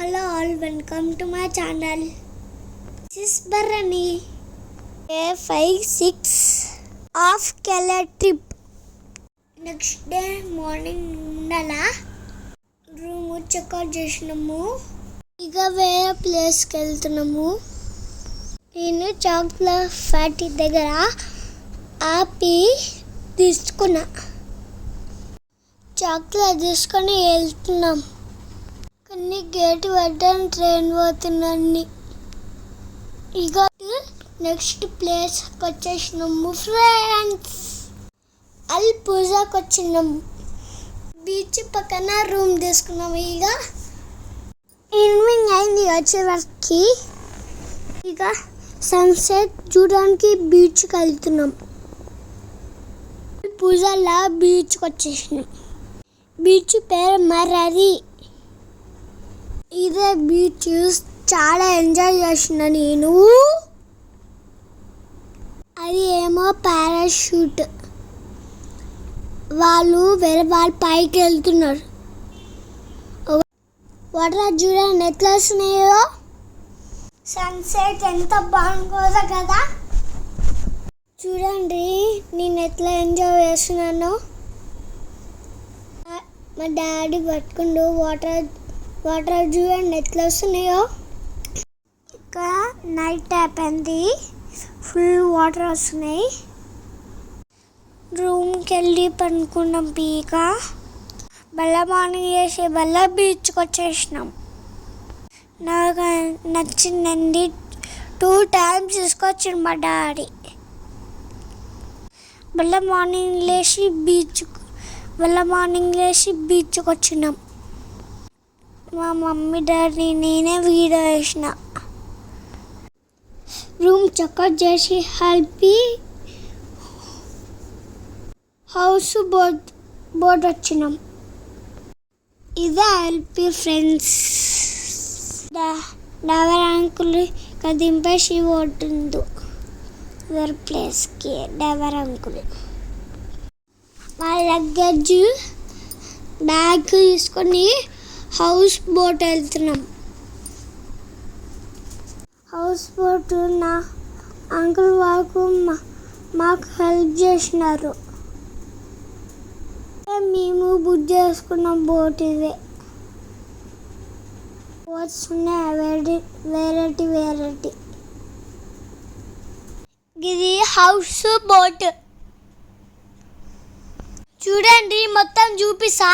Hello all, welcome to my channel. This is Bharani. Day 5-6 of Kerala trip. Next day morning ఉండలా room checkout చేసినాము. ఇక వేరే ప్లేస్కి వెళ్తున్నాము. నేను చాక్లెట్ ఫ్యాక్టరీ దగ్గర ఆపి తీసుకున్నా. చాక్లెట్ తీసుకొని వెళ్తున్నాం. కానీ గేట్ పడ్డాను, ట్రైన్ పోతున్నాన్ని. ఇక నెక్స్ట్ ప్లేస్కి వచ్చేసినాము ఫ్రెండ్స్. పూజాకి వచ్చినాము. బీచ్ పక్కన రూమ్ తీసుకున్నాము. ఇక ఈవినింగ్ అయింది వచ్చేవరకు. ఇక సన్సెట్ చూడడానికి బీచ్కి వెళ్తున్నాం. పూజలా బీచ్కి వచ్చేసినాం. బీచ్ పేరు మర్రరి. ఇదే బీచ్ చాలా ఎంజాయ్ చేసిన నేను. అది ఏమో పారాషూట్. వేరే వాళ్ళు పైకి వెళ్తున్నారు. వాటర్ చూడండి ఎట్లా వస్తున్నాయో. సన్సెట్ ఎంత బాగుందో కదా. చూడండి నేను ఎట్లా ఎంజాయ్ చేస్తున్నానో. మా డాడీ పట్టుకుంటూ వాటర్ చూడండి ఎట్లా వస్తున్నాయో. ఇంకా నైట్ అయిపోయింది, ఫుల్ వాటర్ వస్తున్నాయి. రూమ్కి వెళ్ళి పనుకున్నాం. పీక మార్నింగ్ చేసి బీచ్కి వచ్చేసినాం. నాకు నచ్చిందండి. 2 times తీసుకొచ్చిండు మా డాడీ. మార్నింగ్ లేచి బీచ్కి వచ్చినాం. మా మమ్మీ డాడీ నేనే వీడియో వేసిన. రూమ్ చెక్అవుట్ చేసి హౌస్ బోట్ వచ్చినాం. ఇదే ఎల్పి ఫ్రెండ్స్. డవర్ అంకుల్ ఇక్కడ దింపేసి పోతుండు వేరే ప్లేస్కి. డవర్ అంకుల్ మా లగేజ్ బ్యాగ్ తీసుకొని హౌస్ బోట్ వెళ్తున్నాం. హౌస్ బోట్ నా అంకుల్ వాళ్ళకు మాకు హెల్ప్ చేసినారు. మేము బుక్ చేసుకున్నాం బోట్. ఇదే బోట్స్ ఉన్నాయి వెరైటీ. ఇది హౌస్ బోట్. చూడండి మొత్తం చూపిస్తా.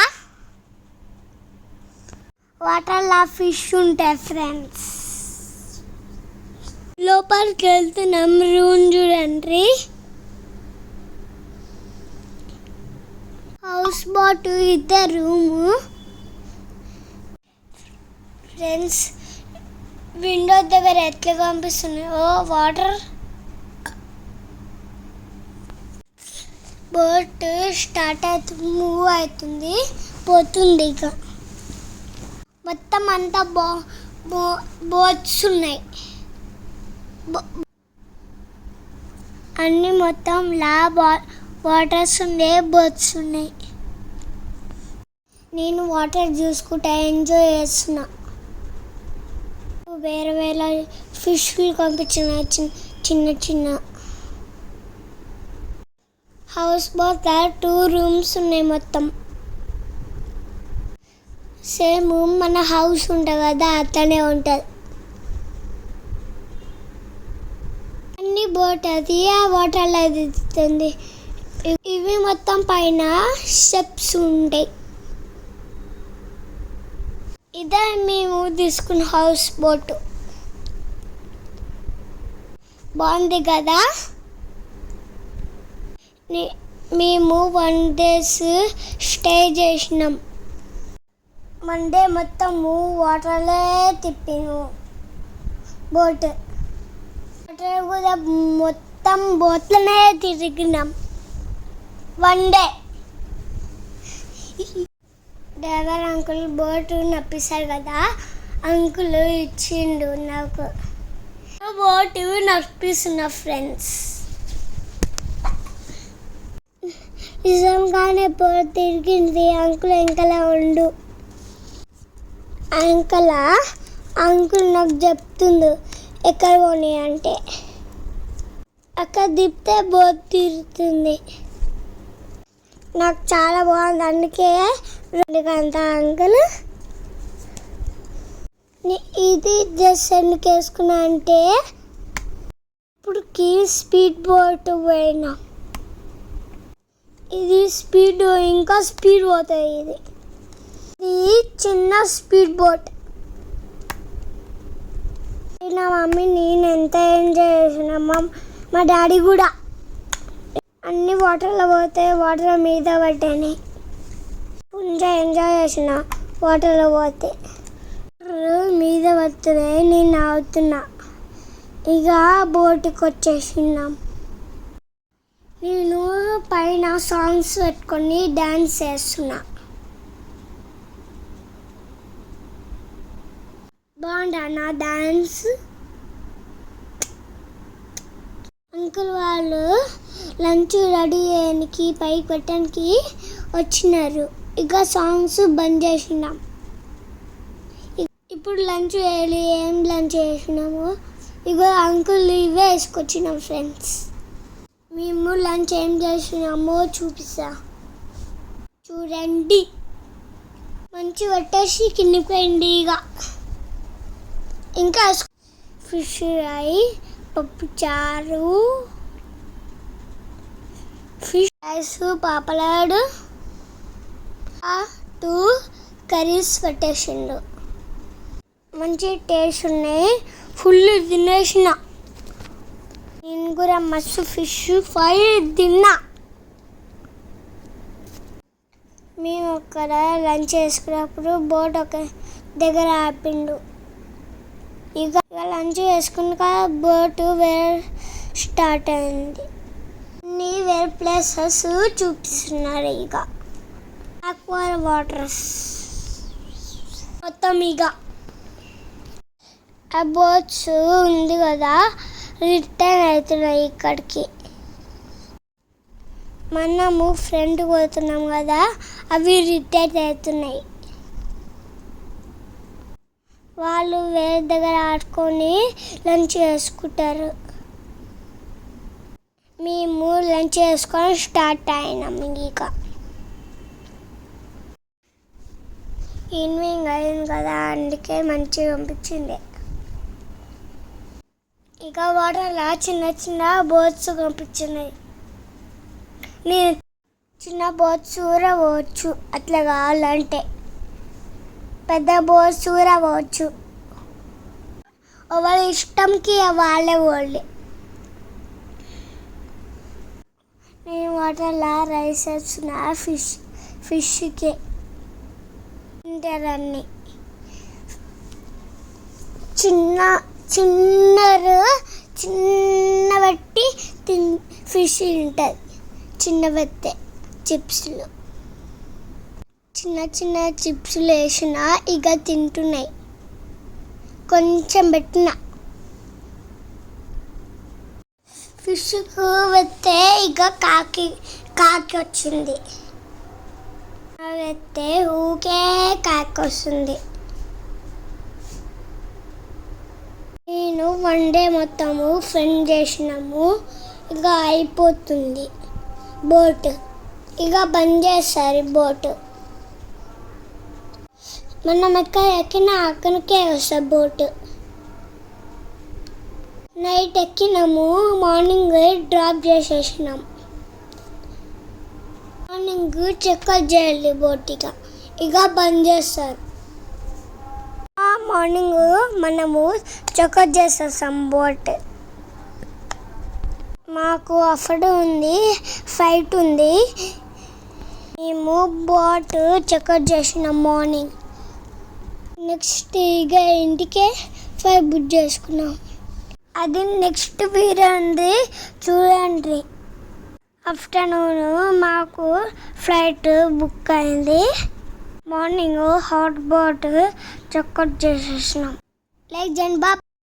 వాటర్లో ఫిష్ ఉంటాయి ఫ్రెండ్స్. లోపలికి వెళ్తున్నాం. రూమ్ చూడండి. హౌస్ బోట్ ఇదే రూము ఫ్రెండ్స్. విండో దగ్గర ఎట్లా కనిపిస్తున్నాయో వాటర్. బోట్ స్టార్ట్ అవుతుంది, మూవ్ అవుతుంది, పోతుంది. ఇక మొత్తం అంతా బోట్స్ ఉన్నాయి. అన్నీ మొత్తం వాటర్స్ ఉన్నాయి, బోట్స్ ఉన్నాయి. నేను వాటర్ చూసుకుంటా ఎంజాయ్ చేస్తున్నా. వేరే ఫిష్లు కనిపించిన చిన్న హౌస్ బోట్ 2 rooms ఉన్నాయి మొత్తం. సేమ్ మన హౌస్ ఉంటుంది కదా అట్లనే ఉంటుంది. అన్ని బోట్ అది ఆ వాటర్లో ఎదుగుతుంది. ఇవి మొత్తం పైన స్టెప్స్ ఉంటాయి. ఇదే మేము తీసుకున్న హౌస్ బోట్. బాగుంది కదా. మేము 1 day స్టే చేసినాం. మండే మొత్తము వాటర్లే తిప్పాము బోట్. వాటర్ కూడా మొత్తం బోట్లనే తిరిగినాం 1 day. డ్రైవర్ అంకుల్ బోటు నప్పిస్తారు కదా, అంకుల్ ఇచ్చిండు నాకు బోటు నప్పిస్తున్నా ఫ్రెండ్స్. నిజంగానే బోట్ తిరిగింది. అంకుల్ వెనకాల ఉండు. అంకుల్ నాకు చెప్తుండు ఎక్కడ పోనీ అంటే అక్కడ దిప్తే బోట్ తిరుగుతుంది. నాకు చాలా బాగుంది, అందుకే అంత అంకుల్ ఇది డ్రెస్ ఎందుకు వేసుకున్నా అంటే ఇప్పుడుకి స్పీడ్ బోట్ పోయినా, ఇది స్పీడ్ ఇంకా స్పీడ్ పోతుంది. ఇది చిన్న స్పీడ్ బోట్. నా మమ్మీ నేను ఎంత ఎంజాయ్ చేసిన, మా డాడీ కూడా. అన్ని వాటర్లో పోతే వాటర్ మీద పడ్డాయి. కొంచెం ఎంజాయ్ చేసిన వాటర్లో పోతే మీద పడుతున్నాయి, నేను ఆగుతున్నా. ఇక బోటుకి వచ్చేసినాం. నేను పైన సాంగ్స్ పెట్టుకొని డ్యాన్స్ చేస్తున్నా. బాగుందా నా డ్యాన్స్? అంకుల్ వాళ్ళు లంచ్ రెడీ చేయడానికి పైకి పెట్టడానికి వచ్చినారు. ఇక సాంగ్స్ బంద్ చేసినాం. ఇప్పుడు లంచ్ వేయాలి. ఏం లంచ్ చేసినాము? ఇక అంకుల్ ఇవే వేసుకొచ్చినాం ఫ్రెండ్స్. మేము లంచ్ ఏం చేసినామో చూపిస్తా, చూడండి. మంచి పట్టేసి కింది పోయింది. ఇంకా ఫిష్ ఫ్రై, పప్పు చారు, ఫిష్ రైస్, పాపలాడు, 2 కర్రీస్ పెట్టేసిండు. మంచి టేస్ట్ ఉన్నాయి. ఫుల్ తినేసిన. నేను కూడా మస్తు ఫిష్ ఫ్రై తిన్నా. మేము అక్కడ లంచ్ చేసుకున్నప్పుడు బోట్ ఒక దగ్గర ఆపిండు. ఇక లంచ్ చేసుకున్నాక బోట్ వేరే స్టార్ట్ అయింది. అన్ని వేరే ప్లేసెస్ చూపిస్తున్నారు. ఇక ఆక్వా వాటర్స్ మొత్తం. ఇక ఆ బోట్స్ ఉంది కదా, రిటర్న్ అవుతున్నాయి ఇక్కడికి. మనము ఫ్రెండ్ పోతున్నాం కదా, అవి రిటర్న్ అవుతున్నాయి. వాళ్ళు వేరే దగ్గర ఆడుకొని లంచ్ చేసుకుంటారు. మేము లంచ్ చేసుకొని స్టార్ట్ అయినాం. ఇక ఈవినింగ్ అయింది కదా, అందుకే మంచిగా అనిపించింది. ఇక వాటర్లో చిన్న చిన్న బోట్స్ కనిపించినాయి. నేను చిన్న బోట్స్ కూడా పోవచ్చు అట్లా కావాలంటే, పెద్ద బోట్స్ కూడా పోవచ్చు. వాళ్ళ ఇష్టంకి వాళ్ళే పోలే. నేను వాటర్లో రైస్ వేస్తున్న ఫిష్కి తింటారన్ని. చిన్న బట్టి ఫిష్ ఉంటుంది. చిన్న బట్టే చిప్స్లు, చిన్న చిప్స్లు వేసిన ఇక తింటున్నాయి. కొంచెం పెట్టిన ఫిష్కు వెత్తే ఇక కాకి వచ్చింది. వెత్తే ఊకే కాకి వస్తుంది. నేను 1 డే మొత్తము ఫ్రెండ్ చేసినాము. ఇక అయిపోతుంది బోట్. ఇక బంద్ చేస్తారు బోటు. మనం ఎక్కినా అక్కడికే వస్తుంది బోటు. నైట్ ఎక్కినాము, మార్నింగ్ డ్రాప్ చేసేసినాం. మార్నింగ్ చెక్అవుట్ చేయాలి బోట్. ఇక బంద్ చేస్తారు. మార్నింగ్ మనము చెక్అవుట్ చేసేస్తాం బోట్. మాకు అఫ్డ్ ఉంది, ఫ్లైట్ ఉంది. మేము బోట్ చెక్అవుట్ చేసినాం మార్నింగ్. నెక్స్ట్ ఇక ఇంటికే ఫ్లైట్ బుక్ చేసుకున్నాం. అది నెక్స్ట్ వీడియో ఉంది, చూడండి. ఆఫ్టర్నూన్ మాకు ఫ్లైట్ బుక్ అయింది. మార్నింగ్ హాట్ బోట్ చెక్అవుట్ చేసేసినాం. లైక్ చేయండి.